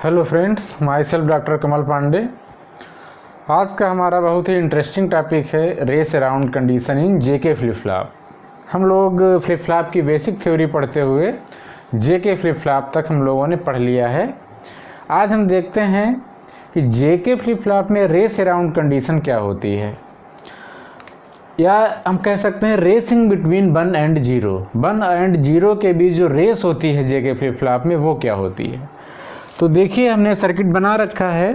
Hello friends, myself doctor Kamal Pandey. आज का हमारा बहुत ही इंटरेस्टिंग टॉपिक है race around condition in JK flip flop. हम लोग फ्लिप फ्लॉप की बेसिक थ्योरी पढ़ते हुए जेके फ्लिप फ्लॉप तक हम लोगों ने पढ़ लिया है। आज हम देखते हैं कि जेके फ्लिप फ्लॉप में रेस अराउंड कंडीशन क्या होती है, या हम कह सकते हैं रेसिंग बिटवीन 1 एंड 0। 1 एंड 0 के बीच जो रेस होती है जेके फ्लिप फ्लॉप में वो क्या होती है। तो देखिए, हमने सर्किट बना रखा है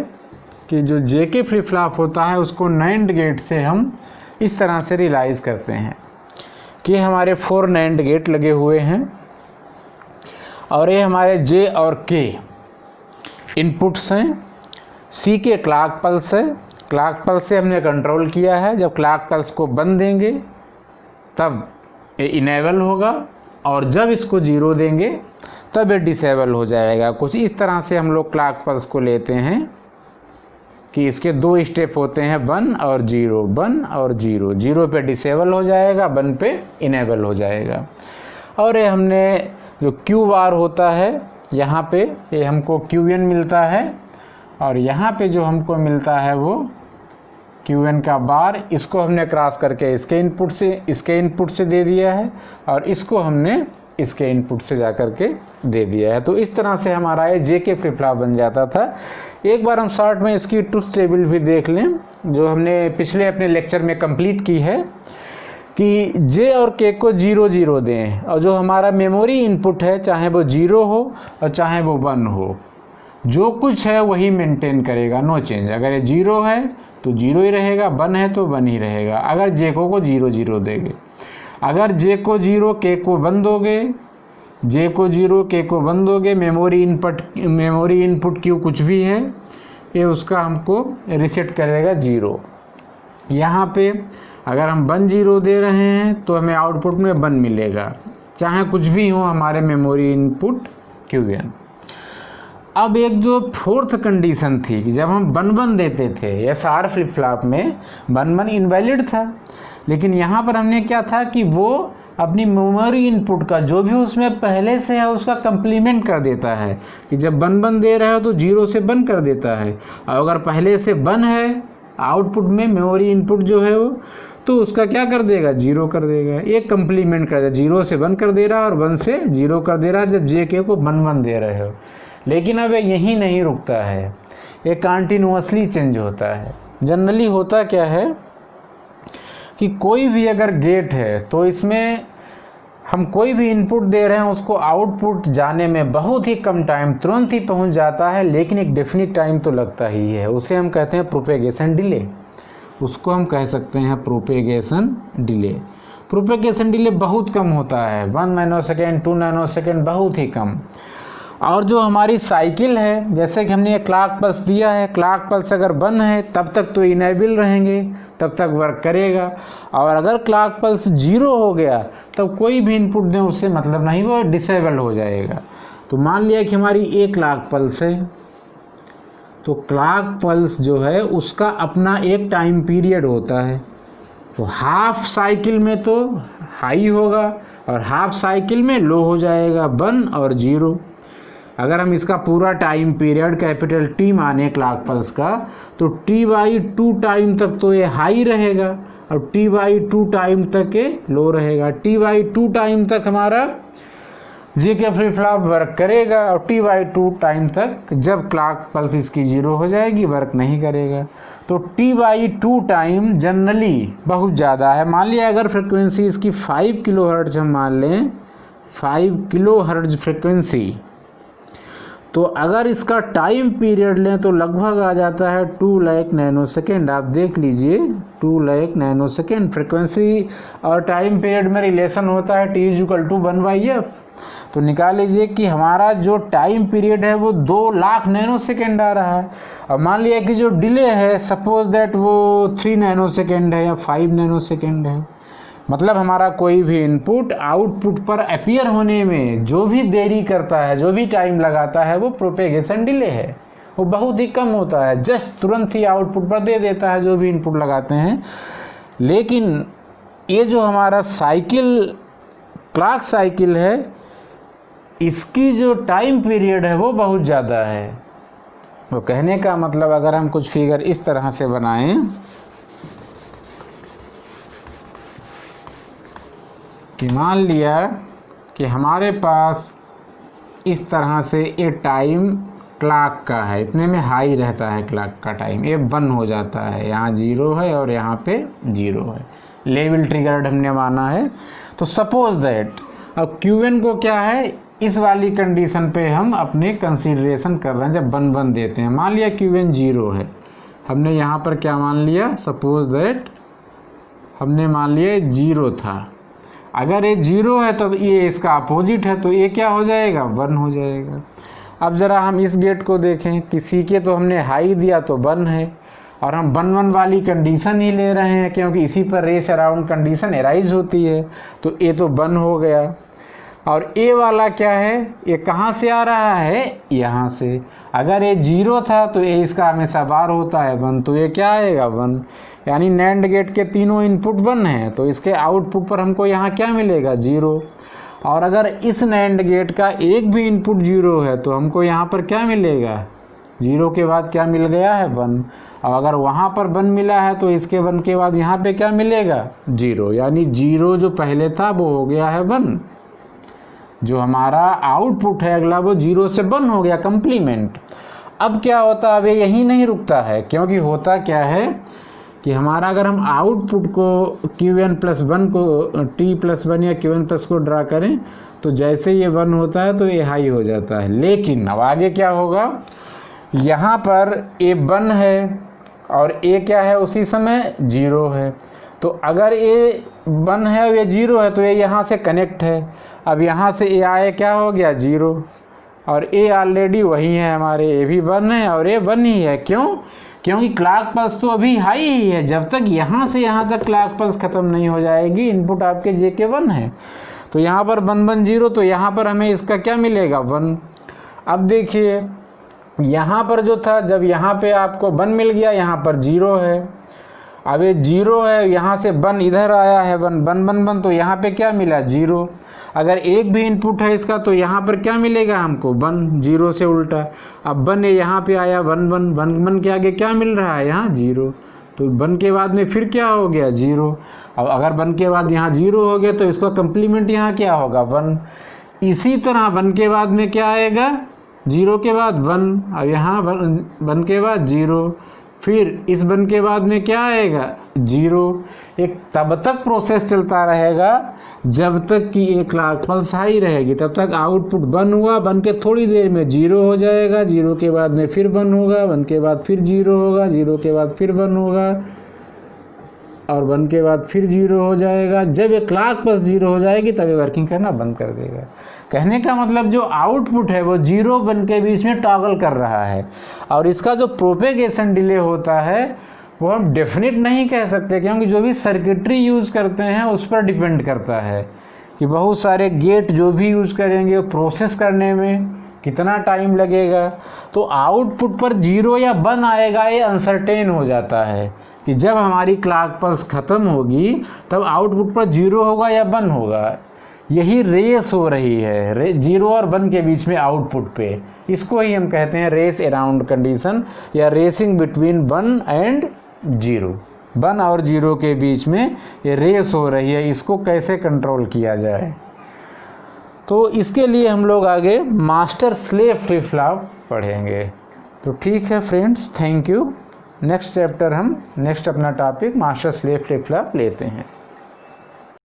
कि जो जेके फ्लिप फ्लॉप होता है उसको नैंड गेट से हम इस तरह से रियलाइज करते हैं कि हमारे 4 नैंड गेट लगे हुए हैं और ये हमारे जे और के इनपुट्स हैं। सी के क्लॉक पल्स है, क्लॉक पल्स से हमने कंट्रोल किया है। जब क्लॉक पल्स को बंद देंगे तब ये इनेबल होगा और जब इसको 0 देंगे तब ये डिसेबल हो जाएगा। कुछ इस तरह से हम लोग क्लॉक पल्स को लेते हैं कि इसके 2 स्टेप होते हैं, 1 और 0, 1 और 0। 0 पे डिसेबल हो जाएगा, 1 पे इनेबल हो जाएगा। और ये हमने जो क्यू बार होता है यहाँ पे ये हमको QN मिलता है और यहाँ पे जो हमको मिलता है वो QN का बार, इसको हमने क्रॉस करके इसके इनपुट से दे दिया है और इसको हमने इसके इनपुट से जा कर के दे दिया है। तो इस तरह से हमारा ये जेके फ्लिप फ्लॉप बन जाता था। एक बार हम शॉर्ट में इसकी ट्रुथ टेबल भी देख लें जो हमने पिछले अपने लेक्चर में कंप्लीट की है कि जे और के को 0 0 दें और जो हमारा मेमोरी इनपुट है चाहे वो 0 हो और चाहे वो 1 हो, जो कुछ है वही मेंटेन करेगा, नो चेंज। अगर ये 0 है तो 0 ही रहेगा, 1 है तो 1 ही रहेगा। अगर जे को 0 0 देंगे, अगर जे को 0 के को 1 दोगे, जे को 0 के को 1 दोगे, मेमोरी इनपुट क्यू कुछ भी है ये उसका हमको रिसेट करेगा 0। यहाँ पे अगर हम 1 0 दे रहे हैं तो हमें आउटपुट में 1 मिलेगा, चाहे कुछ भी हो हमारे मेमोरी इनपुट QN। अब एक जो 4th कंडीशन थी कि जब हम 1 1 देते थे SR फ्लिप फ्लॉप में 1 1 इनवैलिड था, लेकिन यहाँ पर हमने क्या था कि वो अपनी मेमोरी इनपुट का जो भी उसमें पहले से है उसका कंप्लीमेंट कर देता है कि जब 1 1 दे रहे हो तो 0 से 1 कर देता है, और अगर पहले से 1 है आउटपुट में मेमोरी इनपुट जो है वो तो उसका क्या कर देगा, 0 कर देगा। एक कंप्लीमेंट कर देगा, 0 से 1 कर दे रहा है और 1 से 0 कर दे रहा है जब JK को 1 1 दे रहे हो। लेकिन अब यही नहीं रुकता है, ये कंटिन्यूअसली चेंज होता है। जनरली होता क्या है कि कोई भी अगर गेट है तो इसमें हम कोई भी इनपुट दे रहे हैं उसको आउटपुट जाने में बहुत ही कम टाइम, तुरंत ही पहुंच जाता है, लेकिन एक डेफिनिट टाइम तो लगता ही है। उसे हम कहते हैं प्रोपेगेशन डिले, उसको हम कह सकते हैं प्रोपेगेशन डिले। प्रोपेगेशन डिले बहुत कम होता है, 1 नैनोसेकेंड 2 नैनोसेकेंड, बहुत ही कम। और जो हमारी साइकिल है, जैसे कि हमने ये क्लॉक पल्स दिया है, क्लॉक पल्स अगर 1 है तब तक तो इनेबल रहेंगे, तब तक वर्क करेगा, और अगर क्लॉक पल्स 0 हो गया तब कोई भी इनपुट दें उससे मतलब नहीं, वो डिसेबल हो जाएगा। तो मान लिया कि हमारी एक क्लॉक पल्स है तो क्लॉक पल्स जो है उसका अपना एक टाइम पीरियड होता है। तो हाफ साइकिल में तो हाई होगा और हाफ साइकिल में लो हो जाएगा, 1 और 0। अगर हम इसका पूरा टाइम पीरियड कैपिटल T माने क्लॉक पल्स का तो T/2 टाइम तक तो ये हाई रहेगा और T/2 टाइम तक ये लो रहेगा। T/2 टाइम तक हमारा जेके फ्लिप फ्लॉप वर्क करेगा और T/2 टाइम तक जब क्लॉक पल्स इसकी 0 हो जाएगी वर्क नहीं करेगा। तो T/2 टाइम जनरली बहुत ज़्यादा है। मान लिया अगर फ्रिक्वेंसी इसकी 5 किलोहर्ट्ज हम मान लें, 5 किलोहर्ट्ज फ्रिक्वेंसी, तो अगर इसका टाइम पीरियड लें तो लगभग आ जाता है 2 लाख नैनोसेकेंड। आप देख लीजिए 2 लाख नैनोसेकेंड फ्रिक्वेंसी और टाइम पीरियड में रिलेशन होता है T = 1/f। तो निकाल लीजिए कि हमारा जो टाइम पीरियड है वो 2 लाख नैनोसेकेंड आ रहा है। और मान लिया कि जो डिले है सपोज दैट वो 3 नैनोसेकेंड है या 5 नैनोसेकेंड है, मतलब हमारा कोई भी इनपुट आउटपुट पर अपीयर होने में जो भी देरी करता है, जो भी टाइम लगाता है वो प्रोपेगेशन डिले है। वो बहुत ही कम होता है, जस्ट तुरंत ही आउटपुट पर दे देता है जो भी इनपुट लगाते हैं। लेकिन ये जो हमारा साइकिल क्लॉक साइकिल है इसकी जो टाइम पीरियड है वो बहुत ज़्यादा है। तो कहने का मतलब अगर हम कुछ फिगर इस तरह से बनाएं कि मान लिया कि हमारे पास इस तरह से ये टाइम क्लॉक का है, इतने में हाई रहता है क्लॉक का टाइम, ये बंद हो जाता है, यहाँ 0 है और यहाँ पे 0 है, लेवल ट्रिगर्ड हमने माना है। तो सपोज दैट अब Qn को क्या है, इस वाली कंडीशन पे हम अपने कंसीडरेशन कर रहे हैं जब बन देते हैं। मान लिया Qn 0 है, हमने यहाँ पर क्या मान लिया, सपोज दैट हमने मान लिया 0 था। अगर ये 0 है तो ये इसका अपोजिट है, तो ये क्या हो जाएगा, 1 हो जाएगा। अब ज़रा हम इस गेट को देखें कि सी के तो हमने हाई दिया तो 1 है, और हम 1 वाली कंडीशन ही ले रहे हैं क्योंकि इसी पर रेस अराउंड कंडीशन एराइज होती है, तो ये तो 1 हो गया। और ए वाला क्या है, ये कहाँ से आ रहा है, यहाँ से। अगर ये 0 था तो ये इसका हमेशा बार होता है 1, तो ये क्या आएगा 1। यानी नैंड गेट के तीनों इनपुट 1 हैं, तो इसके आउटपुट पर हमको यहाँ क्या मिलेगा, 0। और अगर इस नैंड गेट का एक भी इनपुट 0 है तो हमको यहाँ पर क्या मिलेगा, 0 के बाद क्या मिल गया है, 1। और अगर वहाँ पर 1 मिला है तो इसके 1 के बाद यहाँ पे क्या मिलेगा, 0। यानी 0 जो पहले था वो हो गया है 1, जो हमारा आउटपुट है अगला वो 0 से 1 हो गया, कंप्लीमेंट। अब क्या होता है, अब ये यहीं नहीं रुकता है, क्योंकि होता क्या है कि हमारा अगर हम आउटपुट को Qn+1 को T+1 या Qn+ को ड्रा करें तो जैसे ये 1 होता है तो ये हाई हो जाता है। लेकिन अब आगे क्या होगा, यहाँ पर ए 1 है और ए क्या है, उसी समय 0 है। तो अगर ए 1 है और ये 0 है तो ये यहाँ से कनेक्ट है। अब यहाँ से ए आए क्या हो गया, 0, और ए ऑलरेडी वही है हमारे, ए भी 1 है और ए 1 ही है। क्यों, क्योंकि क्लॉक पल्स तो अभी हाई ही है, जब तक यहाँ से यहाँ तक क्लॉक पल्स ख़त्म नहीं हो जाएगी, इनपुट आपके जे के 1 है। तो यहाँ पर 1 1 0, तो यहाँ पर हमें इसका क्या मिलेगा, 1। अब देखिए यहाँ पर जो था, जब यहाँ पे आपको 1 मिल गया, यहाँ पर 0 है। अब ये 0 है, यहाँ से 1 इधर आया है, 1 1 1 1, तो यहाँ पे क्या मिला, 0। अगर एक भी इनपुट है इसका तो यहाँ पर क्या मिलेगा हमको, 1, 0 से उल्टा। अब 1 यहाँ पे आया, 1 1 1 1 के आगे क्या मिल रहा है, यहाँ 0। तो 1 के बाद में फिर क्या हो गया, 0। अब अगर 1 के बाद यहाँ 0 हो गया तो इसका कंप्लीमेंट यहाँ क्या होगा, 1। इसी तरह 1 के बाद में क्या आएगा, 0 के बाद 1, अब यहाँ 1 के बाद 0, फिर इस 1 के बाद में क्या आएगा, 0। एक तब तक प्रोसेस चलता रहेगा जब तक कि एक क्लॉक पल्स हाई रहेगी, तब तक आउटपुट 1 हुआ, 1 के थोड़ी देर में 0 हो जाएगा, 0 के बाद में फिर 1 होगा, 1 के बाद फिर 0 होगा, 0 के बाद फिर 1 होगा, और 1 के बाद फिर 0 हो जाएगा। जब ये क्लॉक पल्स 0 हो जाएगी तब ये वर्किंग करना बंद कर देगा। कहने का मतलब जो आउटपुट है वो 0 1 के बीच में टॉगल कर रहा है, और इसका जो प्रोपेगेशन डिले होता है वो हम डेफिनेट नहीं कह सकते, क्योंकि जो भी सर्किटरी यूज़ करते हैं उस पर डिपेंड करता है कि बहुत सारे गेट जो भी यूज़ करेंगे प्रोसेस करने में कितना टाइम लगेगा। तो आउटपुट पर 0 या 1 आएगा ये अनसर्टेन हो जाता है कि जब हमारी क्लॉक पल्स ख़त्म होगी तब आउटपुट पर 0 होगा या 1 होगा। यही रेस हो रही है 0 और 1 के बीच में आउटपुट पे, इसको ही हम कहते हैं रेस अराउंड कंडीशन या रेसिंग बिटवीन 1 एंड 0। 1 और 0 के बीच में ये रेस हो रही है, इसको कैसे कंट्रोल किया जाए। तो इसके लिए हम लोग आगे मास्टर स्लेव फ्लिप फ्लॉप पढ़ेंगे। तो ठीक है friends, thank you. Next chapter हम नेक्स्ट अपना topic master slave flip flop लेते हैं।